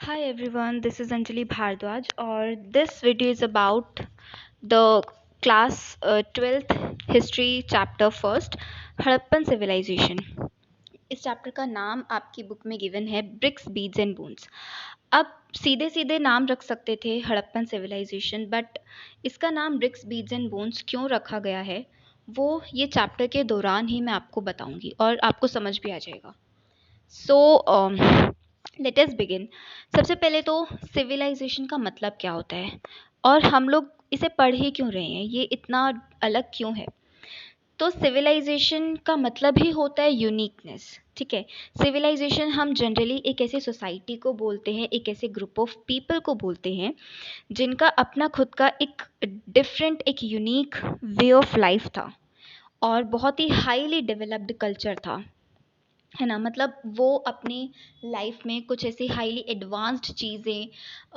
Hi everyone, this is Anjali Bhardwaj, और this video is about the class 12th history chapter first, Harappan civilization. इस chapter का नाम आपकी book में given है ब्रिक्स बीड्स एंड बोन्स. अब सीधे सीधे नाम रख सकते थे हड़प्पन सिविलाइजेशन, बट इसका नाम ब्रिक्स बीड्स एंड बोन्स क्यों रखा गया है वो ये चैप्टर के दौरान ही मैं आपको बताऊंगी और आपको समझ भी आ जाएगा. So let us begin. सबसे पहले तो सिविलाइजेशन का मतलब क्या होता है और हम लोग इसे पढ़ ही क्यों रहे हैं, ये इतना अलग क्यों है. तो सिविलाइजेशन का मतलब ही होता है यूनिकनेस. ठीक है, सिविलाइजेशन हम जनरली एक ऐसे सोसाइटी को बोलते हैं, एक ऐसे ग्रुप ऑफ पीपल को बोलते हैं जिनका अपना खुद का एक डिफरेंट, एक यूनिक वे ऑफ लाइफ था और बहुत ही हाईली डेवलप्ड कल्चर था, है ना. मतलब वो अपनी लाइफ में कुछ ऐसी हाईली एडवांस्ड चीज़ें,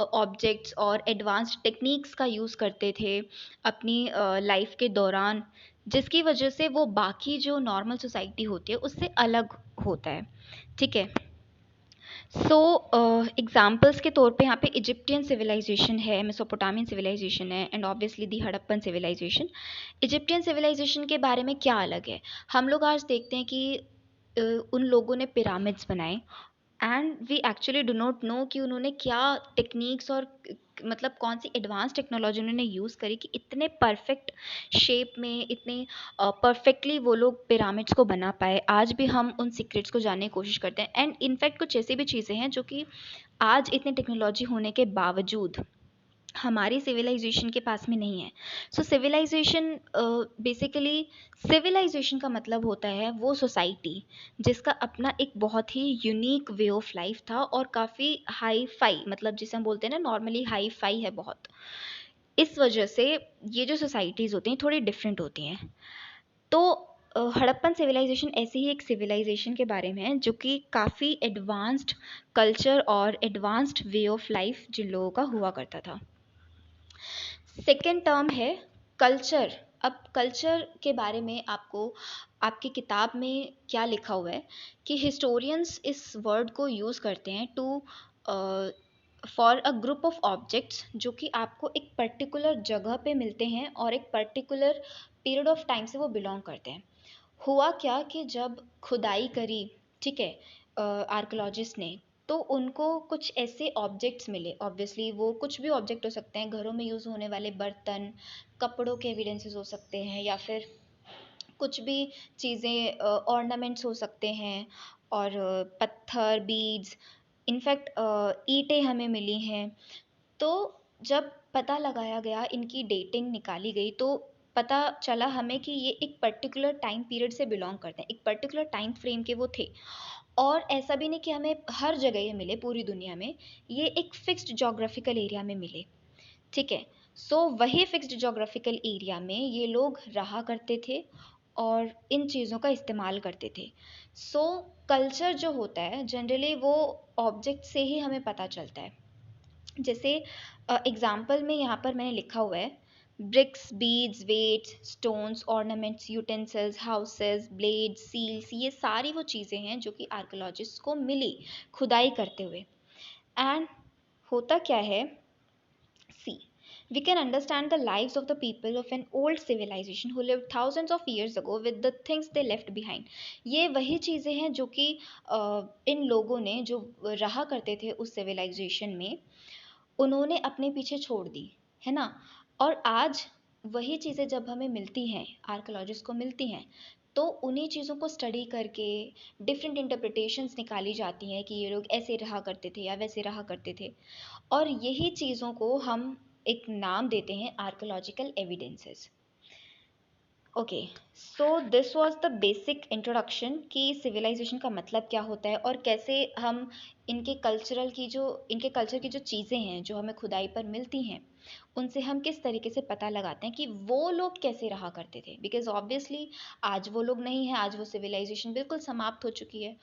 ऑब्जेक्ट्स और एडवांस्ड टेक्निक्स का यूज़ करते थे अपनी लाइफ के दौरान, जिसकी वजह से वो बाकी जो नॉर्मल सोसाइटी होती है उससे अलग होता है. ठीक है. सो एग्जाम्पल्स के तौर पे यहाँ पे इजिप्टियन सिविलाइजेशन है, मेसोपोटामियन सिविलाइजेशन है, and obviously the Harappan civilization. Egyptian civilization के बारे में क्या अलग है. हम लोग आज देखते हैं कि उन लोगों ने पिरामिड्स बनाए, and we actually do not know कि उन्होंने क्या टेक्निक्स और मतलब कौन सी एडवांस टेक्नोलॉजी उन्होंने यूज़ करी कि इतने परफेक्ट शेप में, इतने परफेक्टली वो लोग पिरामिड्स को बना पाए. आज भी हम उन सीक्रेट्स को जानने की कोशिश करते हैं, एंड इनफैक्ट कुछ ऐसी भी चीज़ें हैं जो कि आज इतनी टेक्नोलॉजी होने के बावजूद हमारी सिविलाइजेशन के पास में नहीं है. सो सिविलाइजेशन बेसिकली, सिविलाइजेशन का मतलब होता है वो सोसाइटी जिसका अपना एक बहुत ही यूनिक वे ऑफ लाइफ था और काफ़ी हाई फाई, मतलब जिसे हम बोलते हैं ना नॉर्मली हाई फाई है बहुत. इस वजह से ये जो सोसाइटीज़ होती हैं थोड़ी डिफरेंट होती हैं. तो हड़प्पन सिविलाइजेशन ऐसी ही एक सिविलाइजेशन के बारे में है जो कि काफ़ी एडवांस्ड कल्चर और एडवांस्ड वे ऑफ लाइफ जिन लोगों का हुआ करता था. सेकेंड टर्म है कल्चर. अब कल्चर के बारे में आपको आपकी किताब में क्या लिखा हुआ है कि हिस्टोरियंस इस वर्ड को यूज़ करते हैं to for a group of objects जो कि आपको एक पर्टिकुलर जगह पे मिलते हैं और एक पर्टिकुलर पीरियड ऑफ टाइम से वो बिलोंग करते हैं. हुआ क्या कि जब खुदाई करी, ठीक है, आर्कोलॉजिस्ट ने, तो उनको कुछ ऐसे ऑब्जेक्ट्स मिले. ऑब्वियसली वो कुछ भी ऑब्जेक्ट हो सकते हैं, घरों में यूज़ होने वाले बर्तन, कपड़ों के एविडेंसेस हो सकते हैं, या फिर कुछ भी चीज़ें, ऑर्नामेंट्स हो सकते हैं, और पत्थर, बीड्स, इनफैक्ट ईंटें हमें मिली हैं. तो जब पता लगाया गया, इनकी डेटिंग निकाली गई, तो पता चला हमें कि ये एक पर्टिकुलर टाइम पीरियड से बिलोंग करते हैं, एक पर्टिकुलर टाइम फ्रेम के वो थे. और ऐसा भी नहीं कि हमें हर जगह ये मिले पूरी दुनिया में, ये एक फिक्स्ड जोग्राफिकल एरिया में मिले. ठीक है. सो वही फिक्स्ड जोग्राफिकल एरिया में ये लोग रहा करते थे और इन चीज़ों का इस्तेमाल करते थे. सो कल्चर जो होता है जनरली वो ऑब्जेक्ट से ही हमें पता चलता है. जैसे एग्जाम्पल में यहाँ पर मैंने लिखा हुआ है bricks, beads, weights, stones, ornaments, utensils, houses, blades, seals, ये सारी वो चीज़ें हैं जो कि आर्कोलॉजिस्ट को मिली खुदाई करते हुए. एंड होता क्या है, सी, we can understand the lives of the people of an old civilization who lived thousands of years ago with the things they left behind. ये वही चीज़ें हैं जो कि इन लोगों ने जो रहा करते थे उस सिविलाइजेशन में, उन्होंने अपने पीछे छोड़ दी, है ना. और आज वही चीज़ें जब हमें मिलती हैं, आर्कोलॉजिस्ट को मिलती हैं, तो उन्हीं चीज़ों को स्टडी करके डिफरेंट इंटरप्रिटेशंस निकाली जाती हैं कि ये लोग ऐसे रहा करते थे या वैसे रहा करते थे. और यही चीज़ों को हम एक नाम देते हैं archaeological evidences. Okay. So this was the basic introduction कि सिविलाइजेशन का मतलब क्या होता है और कैसे हम इनके कल्चर की जो चीज़ें हैं जो हमें खुदाई पर मिलती हैं उनसे हम किस तरीके से पता लगाते हैं कि वो लोग कैसे रहा करते थे. बिकॉज ऑब्वियसली आज वो लोग नहीं हैं, आज वो सिविलाइजेशन बिल्कुल समाप्त हो चुकी है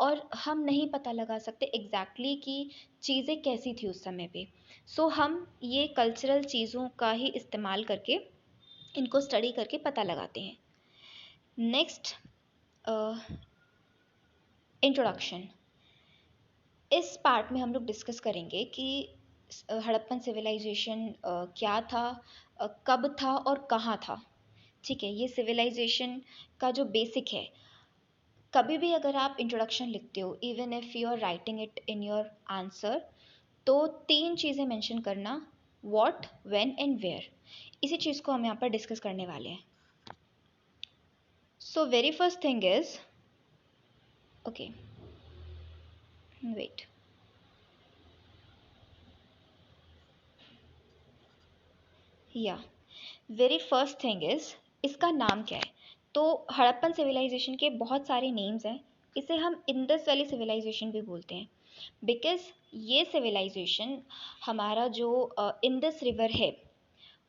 और हम नहीं पता लगा सकते एग्जैक्टली कि चीज़ें कैसी थी उस समय पे. सो हम ये कल्चरल चीज़ों का ही इस्तेमाल करके इनको स्टडी करके पता लगाते हैं. Next, introduction. इस पार्ट में हम लोग डिस्कस करेंगे कि हड़प्पन सिविलाइजेशन क्या था, कब था और कहाँ था। ठीक है, ये सिविलाइजेशन का जो बेसिक है। कभी भी अगर आप इंट्रोडक्शन लिखते हो, even if you are writing it in your answer, तो तीन चीज़ें मेंशन करना: व्हाट, व्हेन एंड वेयर। इसी चीज़ को हम यहाँ पर डिस्कस करने वाले हैं। So very first thing is, okay wait, या वेरी फर्स्ट थिंग इज, इसका नाम क्या है। तो हड़प्पन सिविलाइजेशन के बहुत सारे नेम्स हैं। इसे हम इंडस वैली सिविलाइजेशन भी बोलते हैं, बिकॉज ये सिविलाइजेशन हमारा जो इंडस रिवर है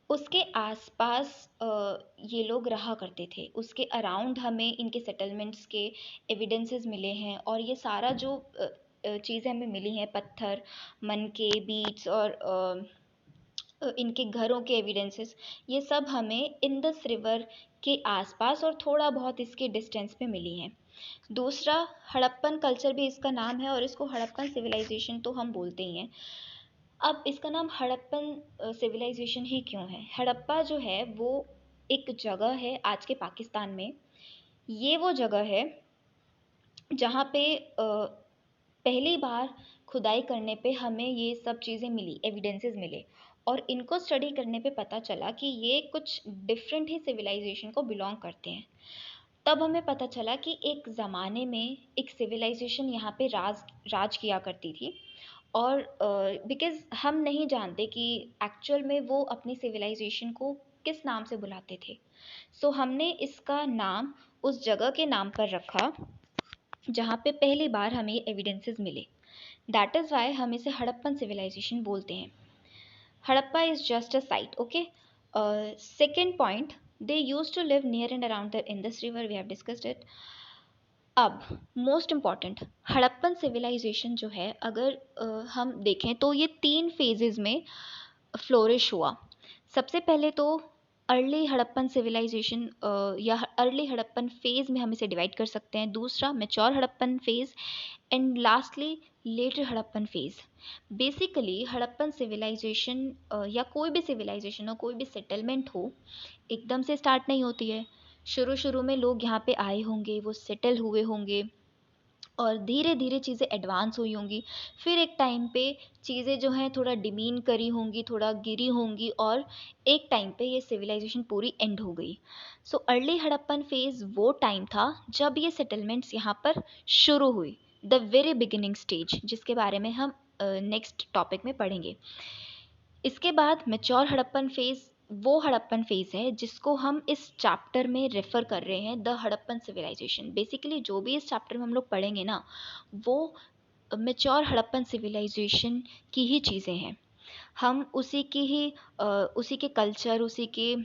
उसके आसपास ये लोग रहा करते थे। उसके अराउंड हमें इनके सेटलमेंट्स के एविडेंसेस मिले हैं, और ये सारा जो चीज़ें हमें मिली हैं, पत्थर, मनके, बीट्स और इनके घरों के एविडेंसेस, ये सब हमें इंडस रिवर के आसपास और थोड़ा बहुत इसके डिस्टेंस पे मिली हैं। दूसरा, हड़प्पन कल्चर भी इसका नाम है, और इसको हड़प्पन सिविलाइजेशन तो हम बोलते ही हैं। अब इसका नाम हड़प्पन सिविलाइजेशन ही क्यों है? हड़प्पा जो है वो एक जगह है आज के पाकिस्तान में। ये वो जगह है जहाँ पे पहली बार खुदाई करने पे हमें ये सब चीज़ें मिली, एविडेंसेस मिले, और इनको स्टडी करने पे पता चला कि ये कुछ डिफरेंट ही सिविलाइजेशन को बिलोंग करते हैं। तब हमें पता चला कि एक ज़माने में एक सिविलाइजेशन यहाँ पे राज राज किया करती थी, और बिकॉज़ हम नहीं जानते कि एक्चुअल में वो अपनी सिविलाइजेशन को किस नाम से बुलाते थे। सो हमने इसका नाम उस जगह के नाम पर रखा जहाँ पे पहली बार हमें एविडेंसेस मिले। दैट इज़ वाई हम इसे हड़प्पन सिविलाइजेशन बोलते हैं। Harappa is just a site, okay. Second point, they use to live near and around the Indus river, we have discussed it. अब मोस्ट इम्पॉर्टेंट, हड़प्पन सिविलाइजेशन जो है, अगर हम देखें तो ये तीन फेजेस में फ्लोरिश हुआ। सबसे पहले तो अर्ली हड़प्पन सिविलाइजेशन या अर्ली हड़प्पन फेज़ में हम इसे डिवाइड कर सकते हैं। दूसरा, mature Harappan phase, and lastly later Harappan phase. Basically Harappan civilization या कोई भी सिविलाइजेशन हो, कोई भी सेटलमेंट हो, एकदम से स्टार्ट नहीं होती है। शुरू शुरू में लोग यहाँ पे आए होंगे, वो सेटल हुए होंगे, और धीरे धीरे चीज़ें एडवांस हुई होंगी। फिर एक टाइम पे चीज़ें जो हैं थोड़ा डिमीन करी होंगी, थोड़ा गिरी होंगी, और एक टाइम पे ये सिविलाइजेशन पूरी एंड हो गई। सो अर्ली हड़प्पन फेज़ वो टाइम था जब ये सेटलमेंट्स यहाँ पर शुरू हुई, द वेरी बिगिनिंग स्टेज, जिसके बारे में हम नेक्स्ट टॉपिक में पढ़ेंगे। इसके बाद मैच्योर हड़प्पन फेज़ वो हड़प्पन फेज़ है जिसको हम इस चैप्टर में रेफ़र कर रहे हैं, द हड़प्पन सिविलाइजेशन। बेसिकली जो भी इस चैप्टर में हम लोग पढ़ेंगे ना, वो मैच्योर हड़प्पन सिविलाइजेशन की ही चीज़ें हैं। हम उसी की ही उसी के कल्चर, उसी के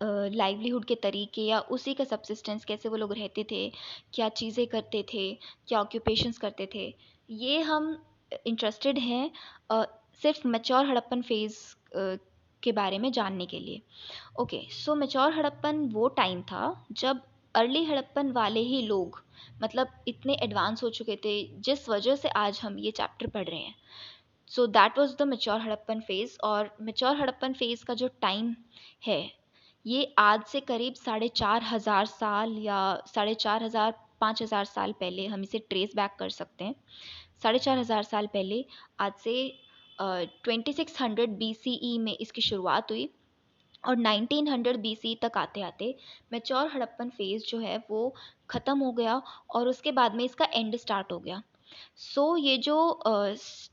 लाइवलीहुड के तरीके, या उसी का सब्सिस्टेंस, कैसे वो लोग रहते थे, क्या चीज़ें करते थे, क्या ऑक्यूपेशंस करते थे, ये हम इंटरेस्टेड हैं सिर्फ मैच्योर हड़प्पन फेज़ के बारे में जानने के लिए। ओके, सो मैच्योर हड़प्पन वो टाइम था जब अर्ली हड़प्पन वाले ही लोग, मतलब इतने एडवांस हो चुके थे जिस वजह से आज हम ये चैप्टर पढ़ रहे हैं। So that was the mature Harappan phase. और मैच्योर हड़प्पन फेज़ का जो टाइम है, ये आज से करीब 4,500 साल या 4,500 5,000 साल पहले हम इसे ट्रेस बैक कर सकते हैं। 4,500 साल पहले, आज से 2600 BCE में इसकी शुरुआत हुई, और 1900 BC तक आते आते मैच्योर हड़प्पन फेज़ जो है वो ख़त्म हो गया, और उसके बाद में इसका एंड स्टार्ट हो गया। सो ये जो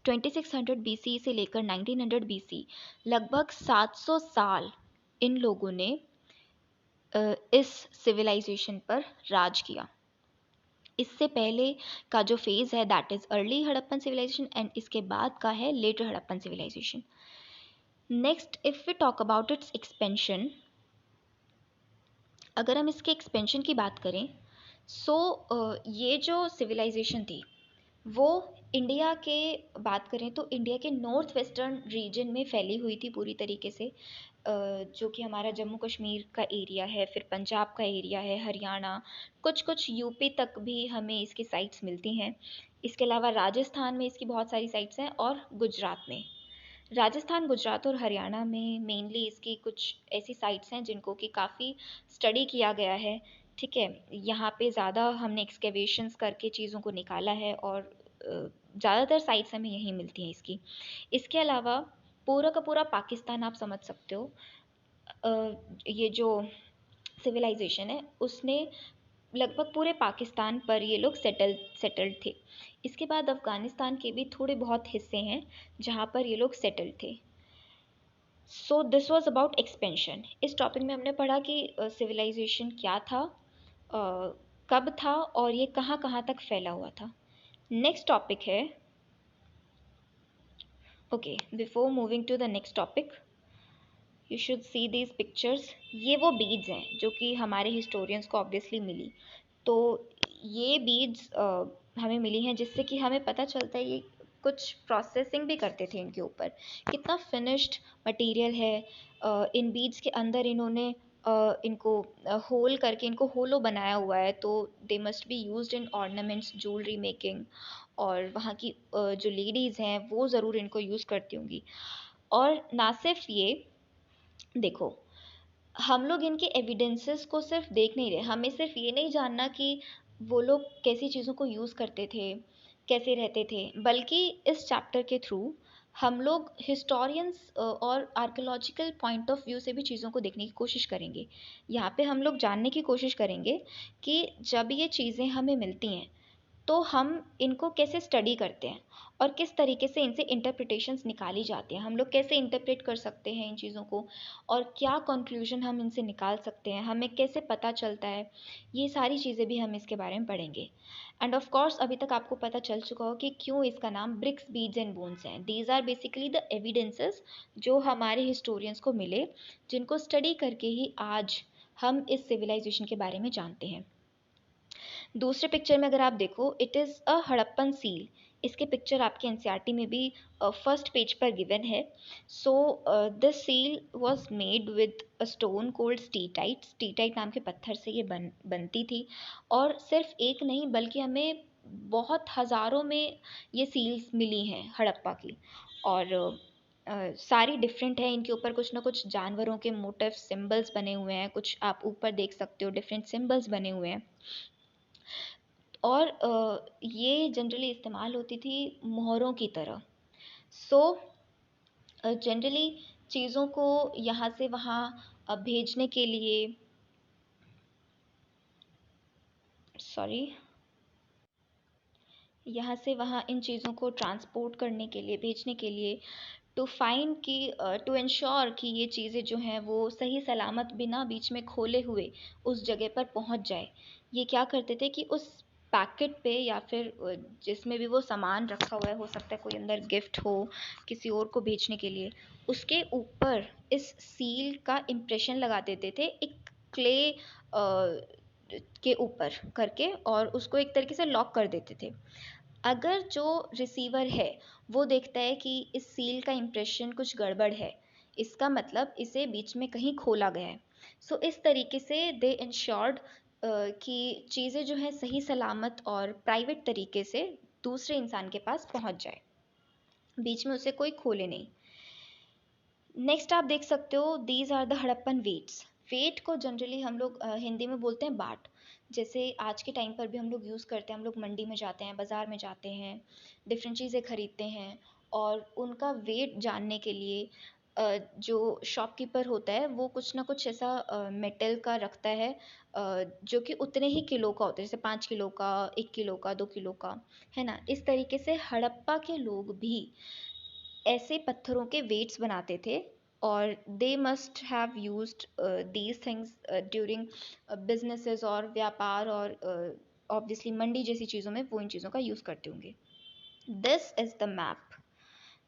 2600 BC से लेकर 1900 BC, लगभग 700 साल इन लोगों ने इस सिविलाइजेशन पर राज किया। इससे पहले का जो फेज़ है that is early Harappan civilization, and इसके बाद का है later Harappan civilization. Next, if we talk about its expansion, अगर हम इसके एक्सपेंशन की बात करें, सो ये जो सिविलाइजेशन थी वो इंडिया के बात करें तो इंडिया के नॉर्थ वेस्टर्न रीजन में फैली हुई थी पूरी तरीके से, जो कि हमारा जम्मू कश्मीर का एरिया है, फिर पंजाब का एरिया है, हरियाणा, कुछ कुछ यूपी तक भी हमें इसकी साइट्स मिलती हैं। इसके अलावा राजस्थान में इसकी बहुत सारी साइट्स हैं और गुजरात में। राजस्थान, गुजरात और हरियाणा में मेनली इसकी कुछ ऐसी साइट्स हैं जिनको कि काफ़ी स्टडी किया गया है। ठीक है, यहाँ पे ज़्यादा हमने एक्सकेवेशंस करके चीज़ों को निकाला है और ज़्यादातर साइट्स हमें यहीं मिलती हैं इसकी। इसके अलावा पूरा का पूरा पाकिस्तान आप समझ सकते हो, ये जो सिविलाइजेशन है उसने लगभग पूरे पाकिस्तान पर ये लोग सेटल्ड थे। इसके बाद अफ़गानिस्तान के भी थोड़े बहुत हिस्से हैं जहाँ पर ये लोग सेटल्ड थे। So this was about expansion. इस टॉपिक में हमने पढ़ा कि सिविलाइजेशन क्या था, कब था और ये कहाँ कहाँ तक फैला हुआ था। नेक्स्ट टॉपिक है, okay, before moving to the next topic you should see these pictures. ये वो बीड्स हैं जो कि हमारे हिस्टोरियंस को ऑब्वियसली मिली। तो ये बीड्स हमें मिली हैं जिससे कि हमें पता चलता है ये कुछ प्रोसेसिंग भी करते थे इनके ऊपर। कितना फिनिश्ड मटेरियल है। इन बीड्स के अंदर इन्होंने इनको होल करके इनको होलो बनाया हुआ है, तो they must be used in ornaments, jewellery making. और वहाँ की जो लेडीज़ हैं वो ज़रूर इनको यूज़ करती होंगी। और ना सिर्फ ये, देखो, हम लोग इनके एविडेंसेस को सिर्फ देख नहीं रहे, हमें सिर्फ ये नहीं जानना कि वो लोग कैसी चीज़ों को यूज़ करते थे, कैसे रहते थे, बल्कि इस चैप्टर के थ्रू हम लोग हिस्टोरियंस और आर्कियोलॉजिकल पॉइंट ऑफ व्यू से भी चीज़ों को देखने की कोशिश करेंगे। यहाँ पे हम लोग जानने की कोशिश करेंगे कि जब ये चीज़ें हमें मिलती हैं तो हम इनको कैसे स्टडी करते हैं और किस तरीके से इनसे इंटरप्रिटेशंस निकाली जाती हैं, हम लोग कैसे इंटरप्रेट कर सकते हैं इन चीज़ों को और क्या कंक्लूजन हम इनसे निकाल सकते हैं, हमें कैसे पता चलता है। ये सारी चीज़ें भी हम इसके बारे में पढ़ेंगे। एंड ऑफ कोर्स अभी तक आपको पता चल चुका हो कि क्यों इसका नाम ब्रिक्स, बीड्स एंड बोन्स हैं। These are basically the evidences जो हमारे हिस्टोरियंस को मिले, जिनको स्टडी करके ही आज हम इस सिविलाइजेशन के बारे में जानते हैं। दूसरे पिक्चर में अगर आप देखो, it is a Harappan seal. इसके पिक्चर आपके एनसीईआरटी में भी फर्स्ट पेज पर गिवन है। So this seal was made with a stone cold steatite. Steatite नाम के पत्थर से ये बनती थी। और सिर्फ एक नहीं बल्कि हमें बहुत हज़ारों में ये सील्स मिली हैं हड़प्पा की। और सारी डिफरेंट है, इनके ऊपर कुछ ना कुछ जानवरों के मोटिव सिंबल्स बने हुए हैं, कुछ आप ऊपर देख सकते हो डिफरेंट सिंबल्स बने हुए हैं। और ये जनरली इस्तेमाल होती थी मोहरों की तरह। सो जनरली चीज़ों को यहाँ से वहाँ भेजने के लिए, सॉरी, यहाँ से वहाँ इन चीज़ों को ट्रांसपोर्ट करने के लिए, भेजने के लिए, टू फाइंड कि टू इंश्योर कि ये चीज़ें जो हैं वो सही सलामत बिना बीच में खोले हुए उस जगह पर पहुँच जाए। ये क्या करते थे कि उस पैकेट पे या फिर जिसमें भी वो सामान रखा हुआ है, हो सकता है कोई अंदर गिफ्ट हो किसी और को भेजने के लिए, उसके ऊपर इस सील का इम्प्रेशन लगा देते थे एक क्ले के ऊपर करके, और उसको एक तरीके से लॉक कर देते थे। अगर जो रिसीवर है वो देखता है कि इस सील का इम्प्रेशन कुछ गड़बड़ है, इसका मतलब इसे बीच में कहीं खोला गया है। सो इस तरीके से दे इंश्योर्ड कि चीज़ें जो हैं सही सलामत और प्राइवेट तरीके से दूसरे इंसान के पास पहुंच जाए, बीच में उसे कोई खोले नहीं। नेक्स्ट आप देख सकते हो, these are the Harappan weights. Weight को जनरली हम लोग हिंदी में बोलते हैं बाट। जैसे आज के टाइम पर भी हम लोग यूज़ करते हैं, हम लोग मंडी में जाते हैं, बाज़ार में जाते हैं, डिफरेंट चीज़ें खरीदते हैं और उनका वेट जानने के लिए जो शॉपकीपर होता है वो कुछ ना कुछ ऐसा मेटल का रखता है जो कि उतने ही किलो का होता है, जैसे 5 किलो का, 1 किलो का, 2 किलो का, है ना। इस तरीके से हड़प्पा के लोग भी ऐसे पत्थरों के वेट्स बनाते थे और they must have used these things during businesses और व्यापार और ऑब्वियसली मंडी जैसी चीज़ों में वो इन चीज़ों का यूज़ करते होंगे। This is the map.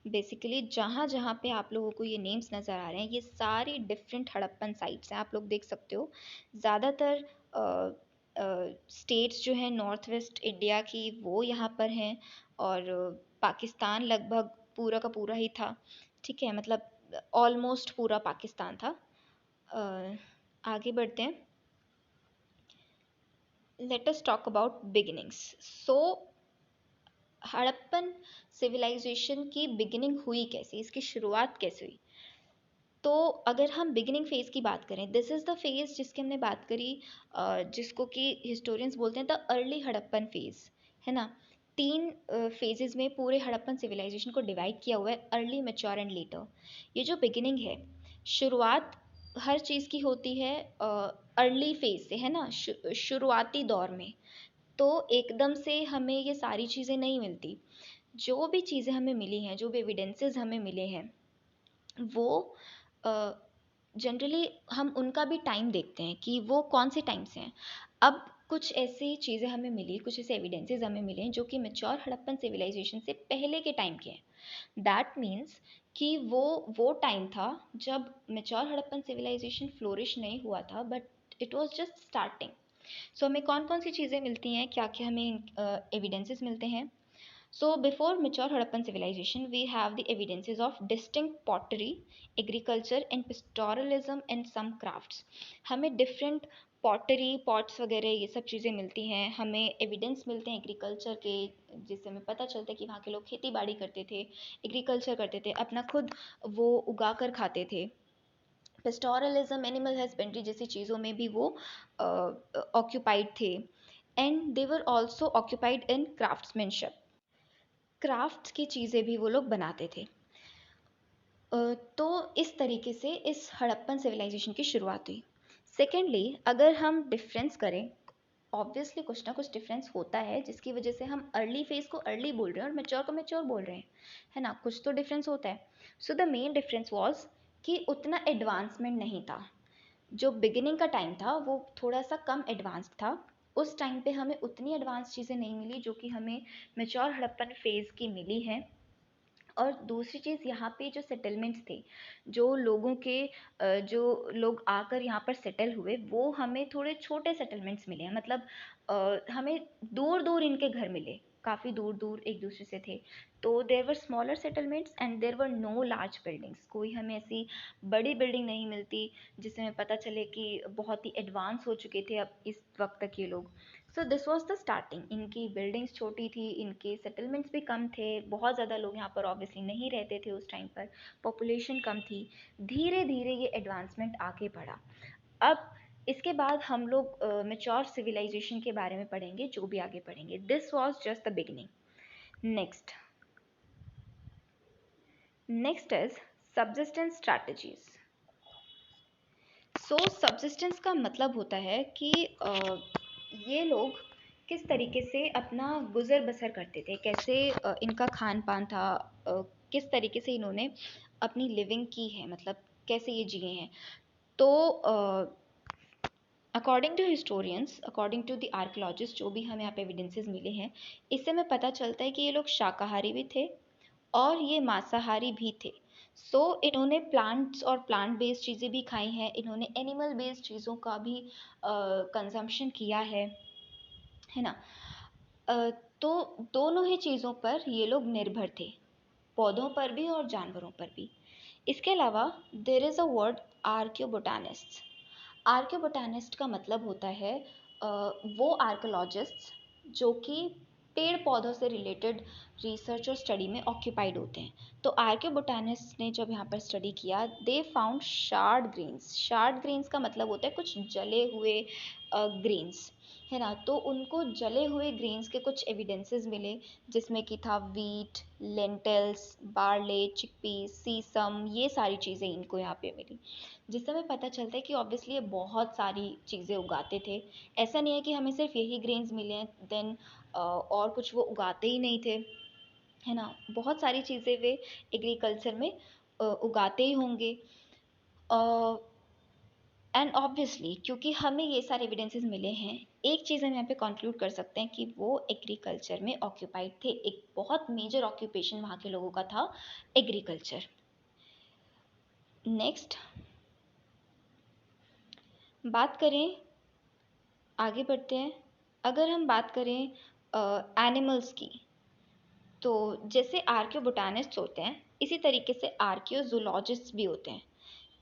Basically जहाँ जहाँ पे आप लोगों को ये नेम्स नज़र आ रहे हैं, ये सारी डिफरेंट हड़प्पन साइट्स हैं, आप लोग देख सकते हो। ज़्यादातर स्टेट्स जो हैं नॉर्थ वेस्ट इंडिया की वो यहाँ पर हैं, और पाकिस्तान लगभग पूरा का पूरा ही था। ठीक है, मतलब ऑलमोस्ट पूरा पाकिस्तान था। आगे बढ़ते हैं। Let us talk about beginnings. So Harappan civilization की बिगिनिंग हुई कैसे, इसकी शुरुआत कैसे हुई? तो अगर हम बिगिनिंग फेज़ की बात करें, दिस इज़ द फेज़ जिसकी हमने बात करी, जिसको कि हिस्टोरियंस बोलते हैं द अर्ली हड़प्पन फेज़, है ना? 3 फेजेज़ में पूरे हड़प्पन सिविलाइजेशन को डिवाइड किया हुआ है, अर्ली, मैच्योर एंड लेटर। ये जो बिगिनिंग है, शुरुआत हर चीज़ की होती है अर्ली फेज़ से, है ना? शुरुआती दौर में। तो एकदम से हमें ये सारी चीज़ें नहीं मिलती। जो भी चीज़ें हमें मिली हैं, जो भी एविडेंसेस हमें मिले हैं, वो जनरली हम उनका भी टाइम देखते हैं कि वो कौन से टाइम से हैं। अब कुछ ऐसी चीज़ें हमें मिली, कुछ ऐसे एविडेंसेस हमें मिले हैं जो कि मैच्योर हड़प्पन सिविलाइजेशन से पहले के टाइम के हैं। दैट मीन्स कि वो टाइम था जब मैच्योर हड़प्पन सिविलाइजेशन फ्लोरिश नहीं हुआ था, but it was just starting. So हमें कौन कौन सी चीज़ें मिलती हैं, क्या क्या हमें एविडेंसेस मिलते हैं? So before mature Harappan civilization, we have the evidences of distinct pottery, agriculture and pastoralism and some crafts. हमें different pottery, pots वगैरह ये सब चीज़ें मिलती हैं, हमें एविडेंस मिलते हैं एग्रीकल्चर के, जिससे हमें पता चलता है कि वहाँ के लोग खेती बाड़ी करते थे, एग्रीकल्चर करते थे, अपना खुद वो उगा कर खाते थे। पेस्टोरलिज्म, एनिमल हस्बेंड्री जैसी चीज़ों में भी वो ऑक्यूपाइड थे, and they were also occupied in craftsmanship. Crafts की चीज़ें भी वो लोग बनाते थे। तो इस तरीके से इस हड़प्पन सिविलाइजेशन की शुरुआत हुई। सेकेंडली, अगर हम डिफरेंस करें, ऑब्वियसली कुछ ना कुछ डिफरेंस होता है जिसकी वजह से हम अर्ली फेज को अर्ली बोल रहे हैं और मैच्योर को मैच्योर बोल रहे हैं, है ना? कुछ तो डिफरेंस होता है। So the main difference was कि उतना एडवांसमेंट नहीं था। जो बिगिनिंग का टाइम था वो थोड़ा सा कम एडवांस्ड था। उस टाइम पे हमें उतनी एडवांस चीज़ें नहीं मिली जो कि हमें मैच्योर हड़प्पन फेज़ की मिली हैं। और दूसरी चीज़, यहाँ पे जो सेटलमेंट्स थे, जो लोगों के जो लोग आकर यहाँ पर सेटल हुए, वो हमें थोड़े छोटे सेटलमेंट्स मिले हैं। मतलब हमें दूर दूर इनके घर मिले, काफ़ी दूर दूर एक दूसरे से थे। तो there were smaller settlements and there were no large buildings. कोई हमें ऐसी बड़ी बिल्डिंग नहीं मिलती जिससे हमें पता चले कि बहुत ही एडवांस हो चुके थे अब इस वक्त तक ये लोग। So this was the starting. इनकी बिल्डिंग्स छोटी थी, इनके सेटलमेंट्स भी कम थे, बहुत ज़्यादा लोग यहाँ पर ऑब्वियसली नहीं रहते थे उस टाइम पर, पॉपुलेशन कम थी। धीरे धीरे ये एडवांसमेंट आगे बढ़ा। अब इसके बाद हम लोग मैच्योर सिविलाइजेशन के बारे में पढ़ेंगे, जो भी आगे पढ़ेंगे। This was just the beginning. Next is subsistence strategies. So subsistence का मतलब होता है कि ये लोग किस तरीके से अपना गुज़र बसर करते थे, कैसे इनका खान पान था, किस तरीके से इन्होंने अपनी लिविंग की है, मतलब कैसे ये जिए हैं। तो according to historians, according to the archaeologist, जो भी हमें यहाँ पे एविडेंसेस मिले हैं, इससे हमें पता चलता है कि ये लोग शाकाहारी भी थे और ये मांसाहारी भी थे। सो इन्होंने प्लांट्स और प्लांट बेस्ड चीज़ें भी खाई हैं, इन्होंने एनिमल बेस्ड चीज़ों का भी कंजम्पशन किया है ना? अ, तो दोनों ही चीज़ों पर ये लोग निर्भर थे, पौधों पर भी और जानवरों पर भी। इसके अलावा देर इज़ अ वर्ड आर्कियोबोटानिस्ट। आर्कियोबोटानिस्ट का मतलब होता है वो आर्कियोलॉजिस्ट्स जो कि पेड़ पौधों से रिलेटेड रिसर्च और स्टडी में ऑक्यूपाइड होते हैं। तो आर्कियोबोटानिस्ट ने जब यहाँ पर स्टडी किया, they found shard grains. Shard grains का मतलब होता है कुछ जले हुए ग्रेन्स, है ना? तो उनको जले हुए ग्रेन्स के कुछ एविडेंसेस मिले, जिसमें कि था वीट, लेंटल्स, बार्ले, चिकपीस, सीसम, ये सारी चीज़ें इनको यहाँ पे मिली, जिससे हमें पता चलता है कि ऑब्वियसली ये बहुत सारी चीज़ें उगाते थे। ऐसा नहीं है कि हमें सिर्फ यही ग्रेन्स मिले हैं, देन और कुछ वो उगाते ही नहीं थे, है ना? बहुत सारी चीज़ें वे एग्रीकल्चर में उगाते ही होंगे। एंड ऑब्वियसली क्योंकि हमें ये सारे एविडेंसेस मिले हैं, एक चीज़ हम यहाँ पे कंक्लूड कर सकते हैं कि वो एग्रीकल्चर में ऑक्यूपाइड थे। एक बहुत मेजर ऑक्यूपेशन वहाँ के लोगों का था एग्रीकल्चर। नेक्स्ट बात करें, आगे बढ़ते हैं। अगर हम बात करें एनिमल्स की, तो जैसे आर्कियोबोटानिस्ट होते हैं, इसी तरीके से आर्कियोजूलॉजिस्ट भी होते हैं।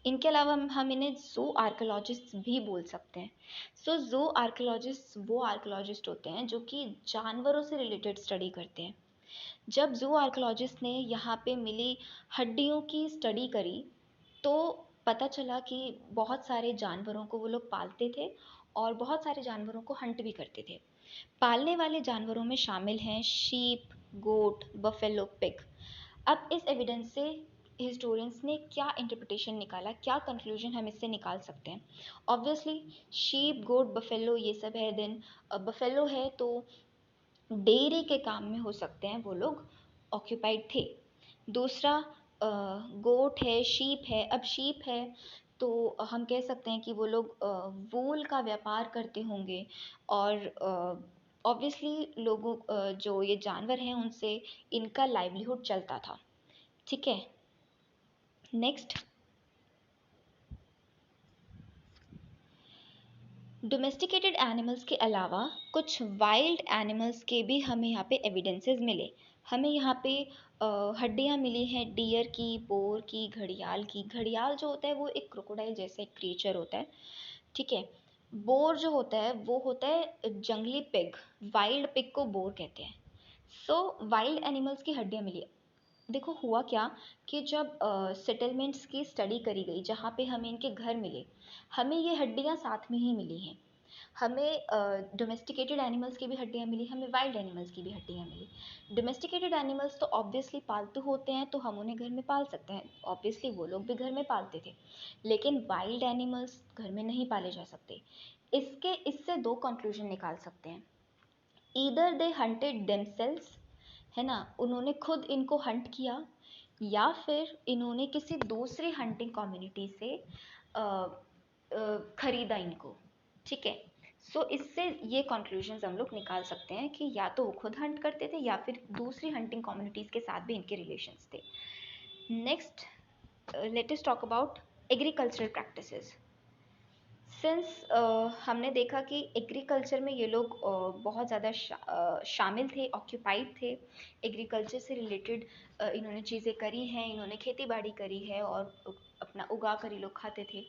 इनके अलावा हम इन्हें ज़ू आर्कियोलॉजिस्ट भी बोल सकते हैं। सो ज़ू आर्कियोलॉजिस्ट वो आर्कियोलॉजिस्ट होते हैं जो कि जानवरों से रिलेटेड स्टडी करते हैं। जब जू आर्कोलॉजिस्ट ने यहाँ पे मिली हड्डियों की स्टडी करी तो पता चला कि बहुत सारे जानवरों को वो लोग पालते थे और बहुत सारे जानवरों को हंट भी करते थे। पालने वाले जानवरों में शामिल हैं शीप, गोट, बफेलो, पिग। अब इस एविडेंस से हिस्टोरियंस ने क्या इंटरप्रिटेशन निकाला, क्या कंक्लूजन हम इससे निकाल सकते हैं? ऑब्वियसली शीप, गोट, बफेलो ये सब है। देन बफेलो है तो डेयरी के काम में हो सकते हैं वो लोग ऑक्यूपाइड थे। दूसरा गोट है, शीप है। अब शीप है तो हम कह सकते हैं कि वो लोग वूल का व्यापार करते होंगे और ऑब्वियसली लोगों जो ये जानवर हैं उनसे इनका लाइवलीहुड चलता था। ठीक है, नेक्स्ट, डोमेस्टिकेटेड एनिमल्स के अलावा कुछ वाइल्ड एनिमल्स के भी हमें यहाँ पे एविडेंसेस मिले। हमें यहाँ पे हड्डियाँ मिली हैं डियर की, बोर की, घड़ियाल की। घड़ियाल जो होता है वो एक क्रोकोडाइल जैसा एक क्रिएचर होता है। ठीक है, बोर जो होता है वो होता है जंगली पिग। वाइल्ड पिग को बोर कहते हैं। सो वाइल्ड एनिमल्स की हड्डियाँ मिली। देखो हुआ क्या कि जब सेटलमेंट्स की स्टडी करी गई जहाँ पे हमें इनके घर मिले, हमें ये हड्डियाँ साथ में ही मिली हैं। हमें डोमेस्टिकेटेड एनिमल्स की भी हड्डियाँ मिली, हमें वाइल्ड एनिमल्स की भी हड्डियाँ मिली। डोमेस्टिकेटेड एनिमल्स तो ऑब्वियसली पालतू होते हैं तो हम उन्हें घर में पाल सकते हैं, ऑब्वियसली वो लोग भी घर में पालते थे। लेकिन वाइल्ड एनिमल्स घर में नहीं पाले जा सकते। इससे दो कंक्लूजन निकाल सकते हैं। ईदर दे हंटेड देमसेल्व्स, है ना, उन्होंने खुद इनको हंट किया, या फिर इन्होंने किसी दूसरी हंटिंग कम्युनिटी से खरीदा इनको। ठीक है, सो इससे ये कंक्लूजन्स हम लोग निकाल सकते हैं कि या तो वो खुद हंट करते थे या फिर दूसरी हंटिंग कम्युनिटीज़ के साथ भी इनके रिलेशंस थे। Next, late us talk about agricultural practices. Since हमने देखा कि एग्रीकल्चर में ये लोग बहुत ज़्यादा शामिल थे, ऑक्यूपाइड थे। एग्रीकल्चर से रिलेटेड इन्होंने चीज़ें करी हैं, इन्होंने खेती बाड़ी करी है और अपना उगा कर ये लोग खाते थे।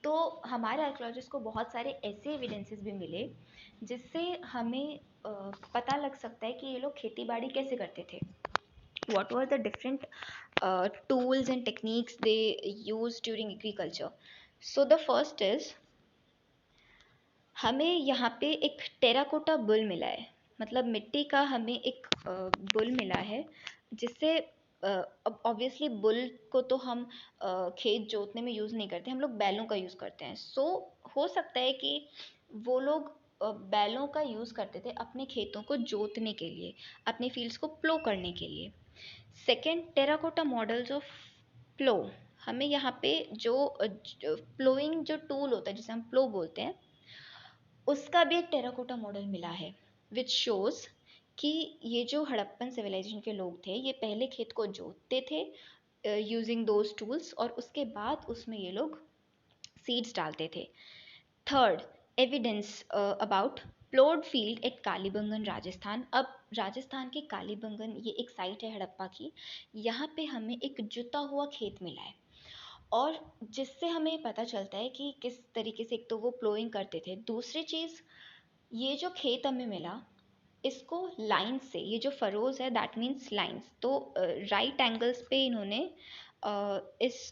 तो हमारे आर्कोलॉजिस्ट को बहुत सारे ऐसे एविडेंसेस भी मिले जिससे हमें पता लग सकता है कि ये लोग खेती बाड़ी कैसे करते थे। What were the different tools and techniques they used during agriculture? So the first is, हमें यहाँ पे एक टेराकोटा बुल मिला है। मतलब मिट्टी का हमें एक बुल मिला है जिससे अब ऑब्वियसली बुल को तो हम खेत जोतने में यूज़ नहीं करते, हम लोग बैलों का यूज़ करते हैं। सो हो सकता है कि वो लोग बैलों का यूज़ करते थे अपने खेतों को जोतने के लिए, अपने फील्ड्स को प्लो करने के लिए। सेकेंड, टेराकोटा मॉडल्स ऑफ प्लो। हमें यहाँ पे जो प्लोइंग जो टूल होता है जिसे हम प्लो बोलते हैं, उसका भी एक टेराकोटा मॉडल मिला है विच शोज कि ये जो हड़प्पन सिविलाइजेशन के लोग थे ये पहले खेत को जोतते थे यूजिंग दोज टूल्स और उसके बाद उसमें ये लोग सीड्स डालते थे। Third, evidence about प्लोड field at Kalibangan Rajasthan. अब राजस्थान के कालीबंगन ये एक साइट है हड़प्पा की, यहाँ पे हमें एक जुता हुआ खेत मिला है और जिससे हमें पता चलता है कि किस तरीके से एक तो वो प्लोइंग करते थे। दूसरी चीज़, ये जो खेत हमें मिला इसको लाइन से, ये जो फरोज है दैट मीन्स लाइंस, तो राइट एंगल्स पे इन्होंने इस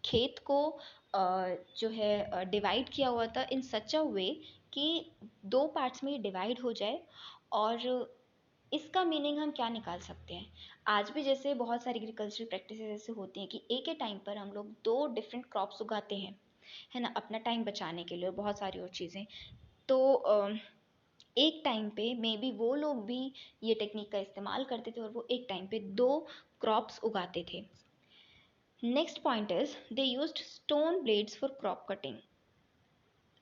खेत को जो है डिवाइड किया हुआ था इन सच अ वे कि दो पार्ट्स में ये डिवाइड हो जाए। और इसका मीनिंग हम क्या निकाल सकते हैं? आज भी जैसे बहुत सारी एग्रीकल्चरल प्रैक्टिसेस ऐसे होती हैं कि एक ही टाइम पर हम लोग दो डिफरेंट क्रॉप्स उगाते हैं, है ना, अपना टाइम बचाने के लिए और बहुत सारी और चीज़ें। तो एक टाइम पे मे बी वो लोग भी ये टेक्निक का इस्तेमाल करते थे और वो एक टाइम पे दो क्रॉप्स उगाते थे। Next point is they used stone blades for crop cutting.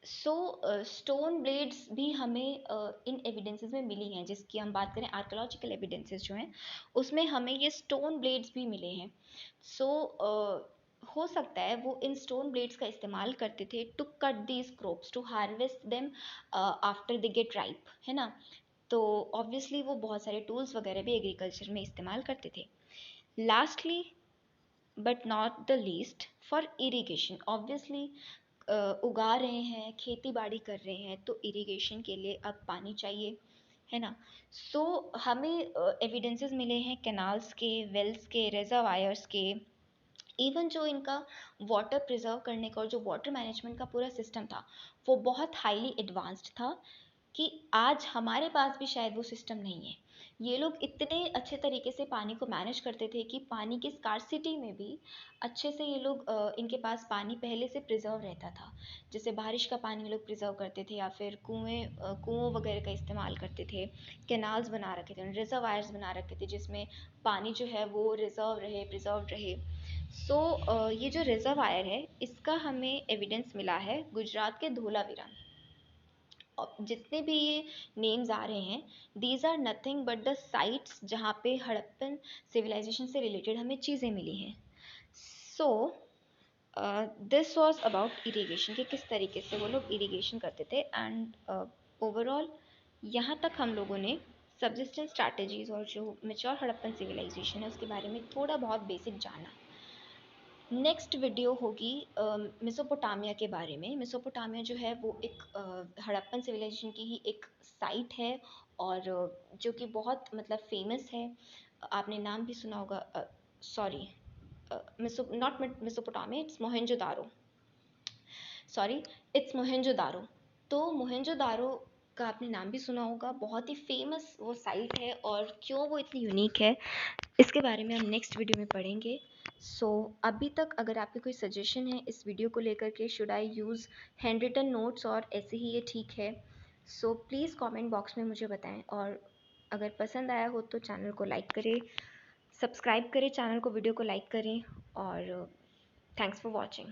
So stone blades भी हमें इन एविडेंसेस में मिली हैं। जिसकी हम बात करें आर्कोलॉजिकल एविडेंसेस जो हैं उसमें हमें ये स्टोन ब्लेड्स भी मिले हैं। सो हो सकता है वो इन स्टोन ब्लेड्स का इस्तेमाल करते थे to cut these crops, to harvest them after they get ripe, है ना। तो ऑब्वियसली वो बहुत सारे टूल्स वगैरह भी एग्रीकल्चर में इस्तेमाल करते थे। Lastly but not the least, for irrigation, obviously उगा रहे हैं, खेती बाड़ी कर रहे हैं तो इरिगेशन के लिए अब पानी चाहिए, है ना। सो हमें एविडेंसेस मिले हैं कैनाल्स के, वेल्स के, रिजर्वायर्स के, इवन जो इनका वाटर प्रिजर्व करने का और जो वाटर मैनेजमेंट का पूरा सिस्टम था वो बहुत हाईली एडवांस्ड था कि आज हमारे पास भी शायद वो सिस्टम नहीं है। ये लोग इतने अच्छे तरीके से पानी को मैनेज करते थे कि पानी की स्कार्सिटी में भी अच्छे से ये लोग इनके पास पानी पहले से प्रिजर्व रहता था। जैसे बारिश का पानी ये लोग प्रिजर्व करते थे या फिर कुओं वगैरह का इस्तेमाल करते थे। कैनाल्स बना रखे थे, रिजर्वायर्स बना रखे थे जिसमें पानी जो है वो रिजर्व रहे, प्रिजर्व रहे। ये जो रिजर्वायर है इसका हमें एविडेंस मिला है गुजरात के धोलावीरा में। जितने भी ये नेम्स आ रहे हैं, these are nothing but the sites जहाँ पे हड़प्पन सिविलाइजेशन से रिलेटेड हमें चीज़ें मिली हैं। So this was about irrigation, कि किस तरीके से वो लोग इरीगेशन करते थे। एंड ओवरऑल यहाँ तक हम लोगों ने सब्सिस्टेंस स्ट्रैटेजीज और जो मेच्योर हड़प्पन सिविलाइजेशन है उसके बारे में थोड़ा बहुत बेसिक जाना। नेक्स्ट वीडियो होगी मेसोपोटामिया के बारे में। मेसोपोटामिया जो है वो एक हड़प्पन सिविलाइजेशन की ही एक साइट है और जो कि बहुत मतलब फेमस है। आपने नाम भी सुना होगा, sorry, not Mesopotamia, it's Mohenjo-daro, sorry, it's Mohenjo-daro. तो मोहेंजोदारो का आपने नाम भी सुना होगा, बहुत ही फेमस वो साइट है और क्यों वो इतनी यूनिक है इसके बारे में हम नेक्स्ट वीडियो में पढ़ेंगे। अभी तक अगर आपके कोई सजेशन है इस वीडियो को लेकर के, should I use handwritten notes और ऐसे ही ये ठीक है, प्लीज़ कमेंट बॉक्स में मुझे बताएं। और अगर पसंद आया हो तो चैनल को लाइक करें, सब्सक्राइब करें चैनल को, वीडियो को लाइक करें, और थैंक्स फॉर वॉचिंग।